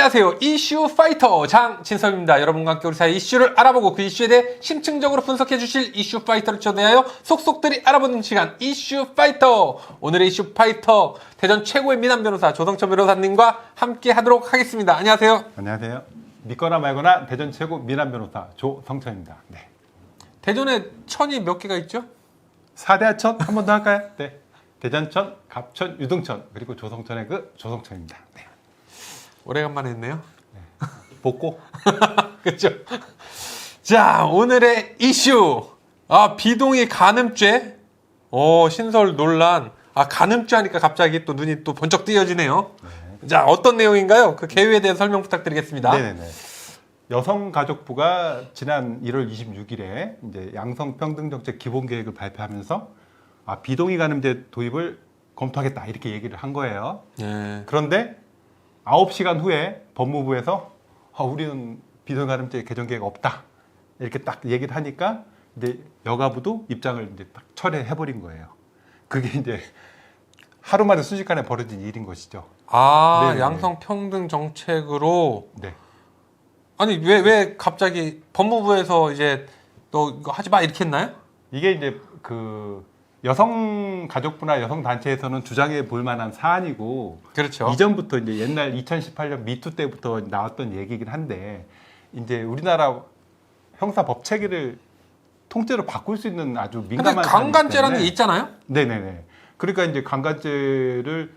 안녕하세요. 이슈 파이터 장진섭입니다. 여러분과 함께 우리 사회 이슈를 알아보고 그 이슈에 대해 심층적으로 분석해 주실 이슈 파이터를 초대하여 속속들이 알아보는 시간 이슈 파이터. 오늘의 이슈 파이터 대전 최고의 미남 변호사 조성천 변호사님과 함께 하도록 하겠습니다. 안녕하세요. 안녕하세요. 믿거나 말거나 대전 최고 미남 변호사 조성천입니다. 네. 대전에 천이 몇 개가 있죠? 4대하천 한 번 더 할까요? 네. 대전천, 갑천, 유등천 그리고 조성천의 그 조성천입니다. 네. 오래간만에 했네요. 복고. 그렇죠. 자, 오늘의 이슈. 비동의 간음죄. 신설 논란. 간음죄 하니까 갑자기 또 눈이 또 번쩍 띄어지네요. 네. 자, 어떤 내용인가요? 그 개요에 대해서 설명 부탁드리겠습니다. 네네네. 여성가족부가 지난 1월 26일에 이제 양성평등정책 기본계획을 발표하면서 비동의 간음죄 도입을 검토하겠다 이렇게 얘기를 한 거예요. 네. 그런데 9시간 후에 법무부에서 우리는 비동의 간음죄 개정 계획 없다 이렇게 딱 얘기를 하니까 이제 여가부도 입장을 이제 딱 철회해버린 거예요. 그게 이제 하루 만에 순식간에 벌어진 일인 것이죠. 네네네. 양성평등 정책으로. 네. 아니 왜 갑자기 법무부에서 이제 너 이거 하지 마 이렇게 했나요? 이게 이제 그 여성가족부나 여성단체에서는 주장해 볼 만한 사안이고, 그렇죠. 이전부터 이제 옛날 2018년 미투 때부터 나왔던 얘기긴 한데, 이제 우리나라 형사법 체계를 통째로 바꿀 수 있는 아주 근데 민감한 강간죄라는 게 있잖아요. 네네네. 그러니까 이제 강간죄를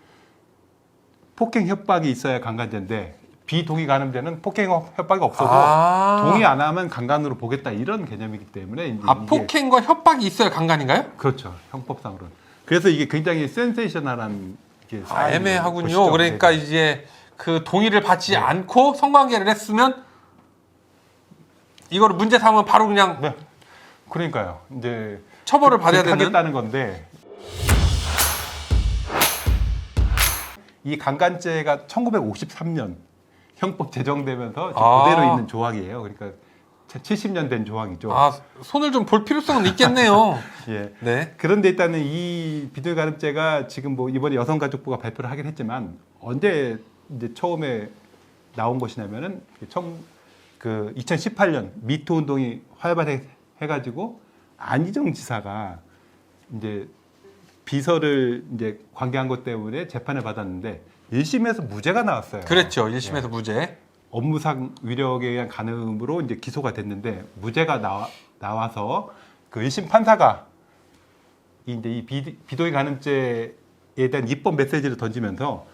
폭행 협박이 있어야 강간죄인데 비동의 간음죄는 폭행 협박이 없어도 동의 안 하면 강간으로 보겠다 이런 개념이기 때문에 이제 폭행과 협박이 있어야 강간인가요? 그렇죠. 형법상으로는. 그래서 이게 굉장히 센세이셔널한 게 애매하군요. 것이죠. 그러니까 네. 이제 그 동의를 받지 않고 성관계를 했으면 이거를 문제 삼으면 바로 그냥 네. 그러니까요. 이제 처벌을 받아야 되는. 하겠다는 건데 이 강간죄가 1953년 형법 제정되면서 그대로 있는 조항이에요. 그러니까 70년 된 조항이죠. 손을 좀 볼 필요성은 있겠네요. 예. 네. 그런데 일단은 이 비동의 간음죄가 지금 뭐 이번에 여성가족부가 발표를 하긴 했지만 언제 이제 처음에 나온 것이냐면은 2018년 미투 운동이 활발해가지고 안희정 지사가 이제 비서를 이제 관계한 것 때문에 재판을 받았는데 1심에서 무죄가 나왔어요. 그랬죠. 1심에서 무죄. 업무상 위력에 의한 간음으로 이제 기소가 됐는데 무죄가 나와서 그 1심 판사가 이제 이 비동의 간음죄에 대한 입법 메시지를 던지면서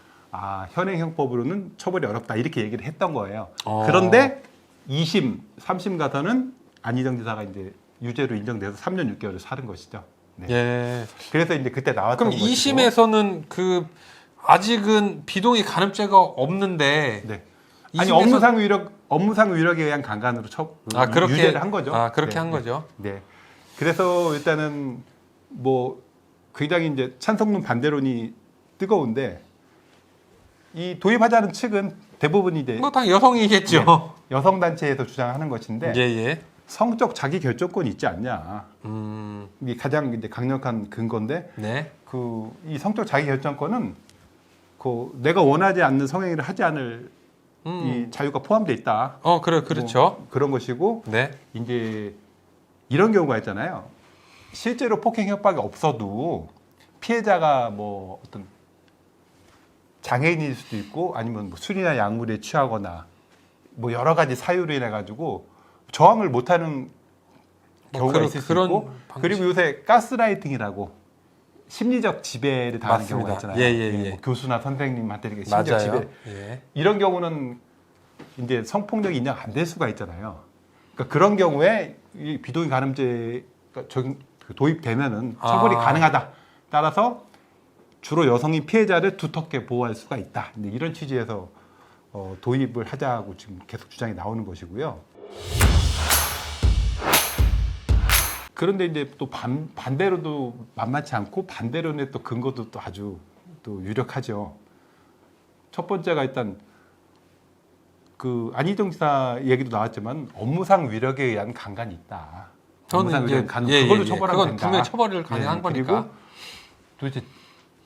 현행 형법으로는 처벌이 어렵다 이렇게 얘기를 했던 거예요. 그런데 2심, 3심 가서는 안희정 지사가 이제 유죄로 인정돼서 3년 6개월을 살은 것이죠. 네. 예. 그래서 이제 그때 나왔던 그럼 것이고. 2심에서는 아직은 비동의 간음죄가 없는데. 네. 아니 업무상 위력에 의한 강간으로 그렇게 유죄를 한 거죠. 그렇게 네, 한 거죠. 네. 그래서 일단은 뭐 굉장히 이제 찬성론 반대론이 뜨거운데 이 도입하자는 측은 대부분 이제 당 여성이겠죠. 여성 단체에서 주장하는 것인데 예. 성적 자기 결정권이 있지 않냐. 이게 가장 이제 강력한 근거인데 네. 이 성적 자기 결정권은 내가 원하지 않는 성행위를 하지 않을 이 자유가 포함되어 있다. 그렇죠. 뭐 그런 것이고, 네. 이제 이런 경우가 있잖아요. 실제로 폭행 협박이 없어도 피해자가 뭐 어떤 장애인일 수도 있고, 아니면 뭐 술이나 약물에 취하거나 뭐 여러 가지 사유로 인해 가지고 저항을 못하는 경우가 있을 수 있고, 그리고 요새 가스라이팅이라고 심리적 지배를 당하는 맞습니다. 경우가 있잖아요. 예. 뭐 교수나 선생님한테 이렇게 심리적 맞아요. 지배. 이런 경우는 이제 성폭력이 인정 안 될 수가 있잖아요. 그러니까 그런 경우에 이 비동의 간음죄가 도입되면은 처벌이 가능하다. 따라서 주로 여성인 피해자를 두텁게 보호할 수가 있다. 이런 취지에서 도입을 하자고 지금 계속 주장이 나오는 것이고요. 그런데 이제 또 반대로도 만만치 않고 반대론의 또 근거도 또 아주 또 유력하죠. 첫 번째가 일단 안희정 지사 얘기도 나왔지만 업무상 위력에 의한 강간이 있다. 저는 이제 그걸로 처벌하면 된다. 분명히 처벌을 가능한 거니까. 그리고 도대체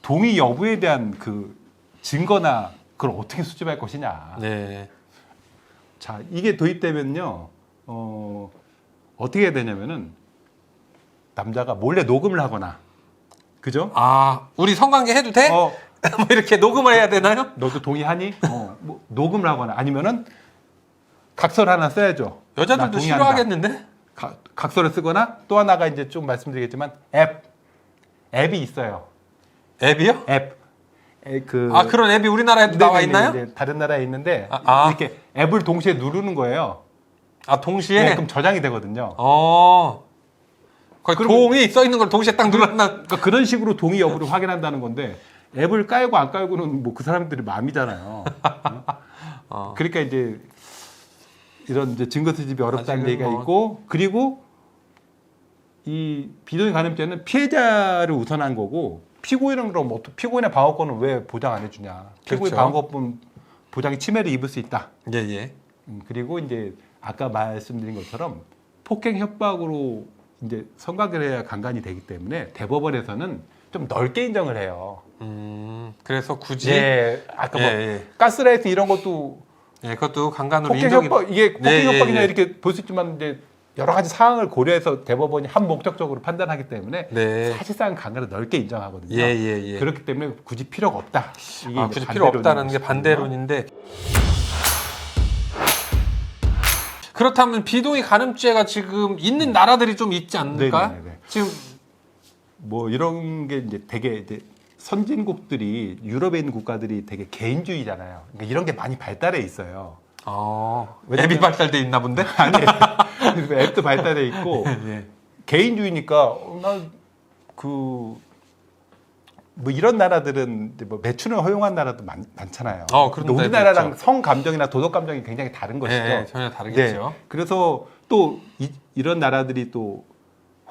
동의 여부에 대한 그 증거나 그걸 어떻게 수집할 것이냐. 네. 자, 이게 도입되면요, 어떻게 해야 되냐면은 남자가 몰래 녹음을 하거나, 그죠? 아, 우리 성관계 해도 돼? 어, 뭐 이렇게 녹음을 해야 되나요? 너도 동의하니? 뭐 녹음을 하거나 아니면은 각서를 하나 써야죠. 나 여자들도 동의한다. 싫어하겠는데? 각서를 쓰거나 또 하나가 이제 좀 말씀드리겠지만 앱이 있어요. 앱이요? 앱. 아, 그런 앱이 우리나라에도 나와 있나요? 네, 다른 나라에 있는데 아. 이렇게 앱을 동시에 누르는 거예요. 아, 동시에? 네, 그럼 저장이 되거든요. 거기 동이 써 있는 걸 동시에 딱 눌렀나? 그러니까 그런 식으로 동의 여부를 확인한다는 건데 앱을 깔고 안 깔고는 뭐 그 사람들의 마음이잖아요. 그러니까 이제 이런 이제 증거 수집이 어렵다는 아직은 얘기가 뭐- 있고 그리고 이 비동의 간음죄는 피해자를 우선한 거고 피고인은 그럼 뭐 피고인의 방어권은 왜 보장 안 해주냐? 피고인 그렇죠. 방어권 보장이 침해를 입을 수 있다. 예, 예. 그리고 이제 아까 말씀드린 것처럼 폭행 협박으로 이제 성관계를 해야 강간이 되기 때문에 대법원에서는 좀 넓게 인정을 해요. 그래서 굳이. 예, 아까 뭐 예. 가스라이팅 이런 것도 예, 그것도 강간으로 폭행 인정이. 협박 이게 폭행 네, 협박이냐 예, 예. 이렇게 볼 수 있지만 이제 여러 가지 사항을 고려해서 대법원이 한 목적적으로 판단하기 때문에 네. 사실상 강간을 넓게 인정하거든요. 예, 예, 예. 그렇기 때문에 굳이 필요가 없다. 이게 아, 이제 굳이 필요 없다는 게 반대론인 반대론인데. 그렇다면 비동의 간음죄가 지금 있는 나라들이 좀 있지 않을까? 네네네. 지금 뭐 이런 게 이제 되게 이제 선진국들이 유럽에 있는 국가들이 되게 개인주의잖아요. 그러니까 이런 게 많이 발달해 있어요. 앱이 발달돼 있나 본데? 아니, 앱도 발달해 있고 예. 개인주의니까 뭐 이런 나라들은 이제 뭐 매춘을 허용한 나라도 많잖아요. 그런데 근데 우리나라랑 그렇죠. 성 감정이나 도덕 감정이 굉장히 다른 것이죠. 예, 전혀 다르겠죠. 그래서 또 이런 나라들이 또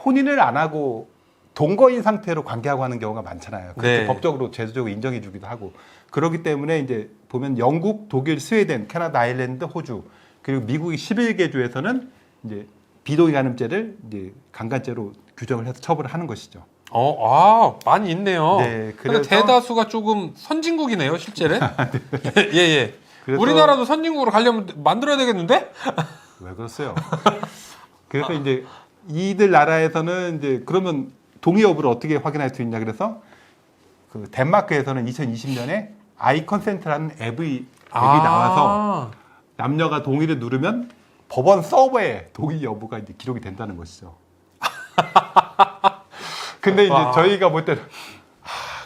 혼인을 안 하고 동거인 상태로 관계하고 하는 경우가 많잖아요. 그렇게 네. 법적으로 제도적으로 인정해 주기도 하고. 그렇기 때문에 이제 보면 영국, 독일, 스웨덴, 캐나다, 아일랜드, 호주 그리고 미국의 11개 주에서는 이제 비동의 간음죄를 이제 강간죄로 규정을 해서 처벌을 하는 것이죠. 많이 있네요. 네, 근데 그래서- 대다수가 조금 선진국이네요, 실제로. 예, 예. 그래서- 우리나라도 선진국으로 가려면 만들어야 되겠는데? 왜 그러세요? 그래서 이제 이들 나라에서는 이제 그러면 동의 여부를 어떻게 확인할 수 있냐 그래서 그 덴마크에서는 2020년에 아이 컨센트라는 앱이 나와서 남녀가 동의를 누르면 법원 서버에 동의 여부가 이제 기록이 된다는 것이죠. 근데 이제 저희가 볼 때는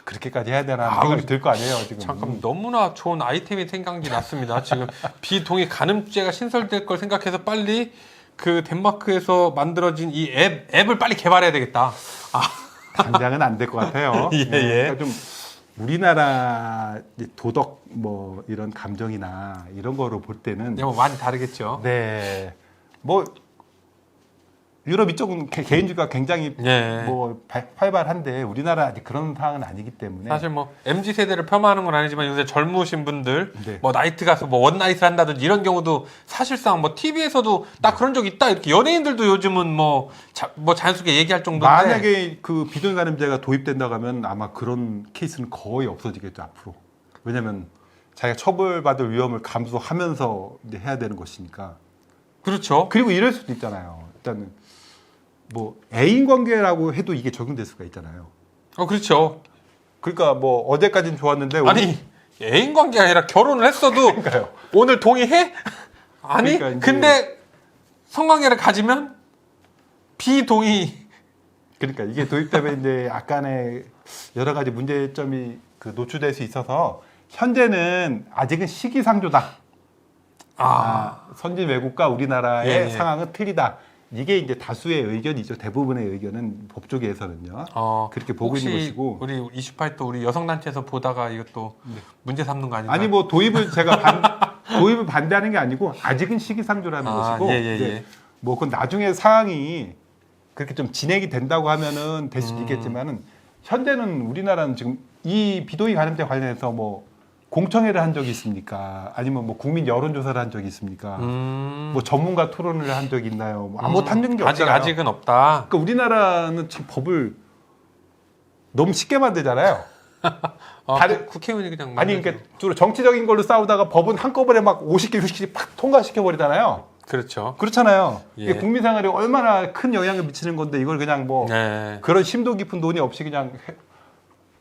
그렇게까지 해야 되나 생각이 들 거 아니에요 지금. 잠깐 너무나 좋은 아이템이 생각이 났습니다. 지금 비동의 간음죄가 신설될 걸 생각해서 빨리 그 덴마크에서 만들어진 이 앱을 빨리 개발해야 되겠다. 당장은 안 될 것 같아요. 예, 예. 그러니까 좀 우리나라 이제 도덕 뭐 이런 감정이나 이런 거로 볼 때는 뭐 많이 다르겠죠. 네. 뭐 유럽 이쪽은 개인주의가 굉장히 예. 뭐 활발한데 우리나라 아직 그런 상황은 아니기 때문에 사실 뭐 MZ 세대를 폄하하는 건 아니지만 요새 젊으신 분들 네. 뭐 나이트 가서 뭐 원나잇을 한다든지 이런 경우도 사실상 뭐 TV에서도 나 그런 적 있다 이렇게 연예인들도 요즘은 뭐 자연스럽게 얘기할 정도인데 만약에 그 비동의 간음죄가 도입된다고 하면 아마 그런 케이스는 거의 없어지겠죠 앞으로. 왜냐하면 자기가 처벌받을 위험을 감수하면서 이제 해야 되는 것이니까. 그렇죠. 그리고 이럴 수도 있잖아요. 일단은 뭐 애인 관계라고 해도 이게 적용될 수가 있잖아요. 그렇죠. 그러니까 뭐 어제까지는 좋았는데 아니 애인 관계가 아니라 결혼을 했어도 그러니까요. 오늘 동의해? 아니 그러니까 이제- 근데 성관계를 가지면 비동의. 그러니까 이게 도입되면 이제 약간의 여러 가지 문제점이 그 노출될 수 있어서 현재는 아직은 시기상조다. 선진 외국과 우리나라의 예, 예. 상황은 틀리다. 이게 이제 다수의 의견이죠. 대부분의 의견은 법조계에서는요. 그렇게 보고 있는 혹시 것이고. 우리 이슈파이터 우리 여성단체에서 보다가 이것도 문제 삼는 거 아닌가요? 아니 뭐 도입을 도입을 반대하는 게 아니고 아직은 시기상조라는 것이고. 예, 예, 이제 예. 뭐 그건 나중에 상황이 그렇게 좀 진행이 된다고 하면은 될 수도 있겠지만은 현재는 우리나라는 지금 이 비동의 간음죄 관련해서 뭐 공청회를 한 적이 있습니까? 아니면 뭐 국민 여론조사를 한 적이 있습니까? 뭐 전문가 토론을 한 적이 있나요? 뭐 아무것도 한 적이 없잖아요. 아직은 없다. 그러니까 우리나라는 참 법을 너무 쉽게 만들잖아요. 국회의원이 그냥 아니 만들죠. 그러니까 주로 정치적인 걸로 싸우다가 법은 한꺼번에 막 50개, 60개 팍 통과시켜 버리잖아요. 그렇죠. 그렇잖아요. 예. 이게 국민 생활에 얼마나 큰 영향을 미치는 건데 이걸 그냥 뭐 네. 그런 심도 깊은 논의 없이 그냥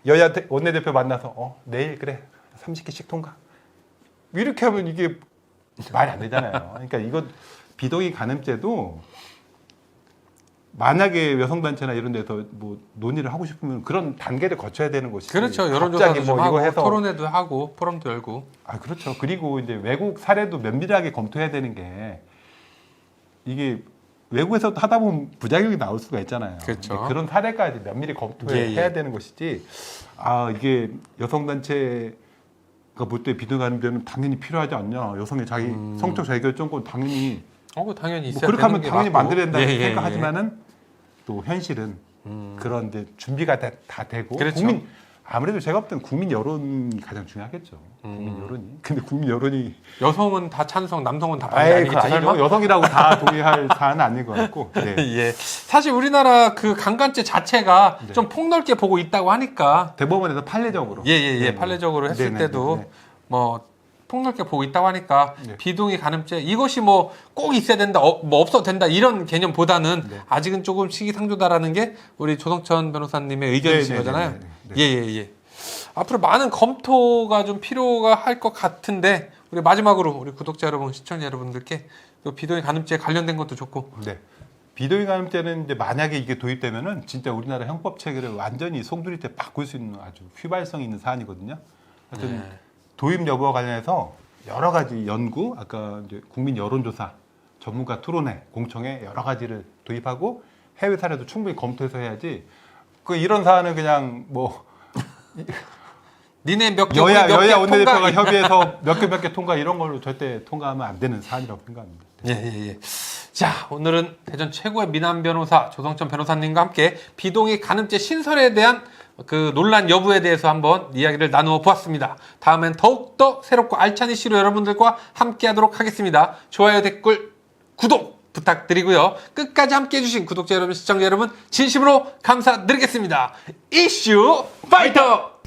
여야 원내대표 만나서 내일 그래 30개씩 통과 이렇게 하면 이게 말이 안 되잖아요. 그러니까 이거 비동의 간음죄도 만약에 여성단체나 이런 데서 뭐 논의를 하고 싶으면 그런 단계를 거쳐야 되는 것이지. 그렇죠. 갑자기 여론조사도 좀 뭐 이거 하고 해서 토론회도 하고 포럼도 열고. 그렇죠. 그리고 이제 외국 사례도 면밀하게 검토해야 되는 게 이게 외국에서 하다 보면 부작용이 나올 수가 있잖아요. 그렇죠. 근데 그런 사례까지 면밀히 검토해야 되는 것이지. 이게 여성단체가 볼 때 비동의간음죄는 당연히 필요하지 않냐. 여성의 자기 성적 자기결정권 당연히 당연히 있어야 그렇게 되는 하면 게 당연히 맞고. 만들어야 된다고 예, 예, 생각하지만은 또 현실은 그런 이제 준비가 다 되고 그렇죠. 국민 아무래도 제가 볼 때는 국민 여론이 가장 중요하겠죠. 국민 여론이. 근데 국민 여론이 여성은 다 찬성, 남성은 다 반대 아니겠지 그거 아니죠. 설마? 여성이라고 다 동의할 사안은 아닌 것 같고. 네. 예. 사실 우리나라 그 강간죄 자체가 네. 좀 폭넓게 보고 있다고 하니까 대법원에서 판례적으로. 예. 판례적으로 했을 때도 뭐 폭넓게 보고 있다고 하니까 네. 비동의 간음죄 이것이 뭐 꼭 있어야 된다, 뭐 없어도 된다 이런 개념보다는 네. 아직은 조금 시기상조다라는 게 우리 조성천 변호사님의 의견이신 거잖아요. 예. 앞으로 많은 검토가 좀 필요가 할 것 같은데 우리 마지막으로 우리 구독자 여러분, 시청자 여러분들께 또 비동의 간음죄에 관련된 것도 좋고. 네. 비동의 간음죄는 이제 만약에 이게 도입되면은 진짜 우리나라 형법 체계를 완전히 송두리째 바꿀 수 있는 아주 휘발성 있는 사안이거든요. 하여튼 네. 도입 여부와 관련해서 여러 가지 연구, 아까 이제 국민 여론조사, 전문가 토론회, 공청회 여러 가지를 도입하고 해외 사례도 충분히 검토해서 해야지. 이런 사안은 그냥 뭐 니네 몇 개, 여야 몇 개 원내대표가 통과. 협의해서 몇 개 통과 이런 걸로 절대 통과하면 안 되는 사안이라고 생각합니다. 예. 자, 오늘은 대전 최고의 미남 변호사 조성천 변호사님과 함께 비동의 간음죄 신설에 대한 그 논란 여부에 대해서 한번 이야기를 나누어 보았습니다. 다음엔 더욱더 새롭고 알찬 이슈로 여러분들과 함께 하도록 하겠습니다. 좋아요, 댓글, 구독 부탁드리고요. 끝까지 함께 해주신 구독자 여러분, 시청자 여러분 진심으로 감사드리겠습니다. 이슈 파이터!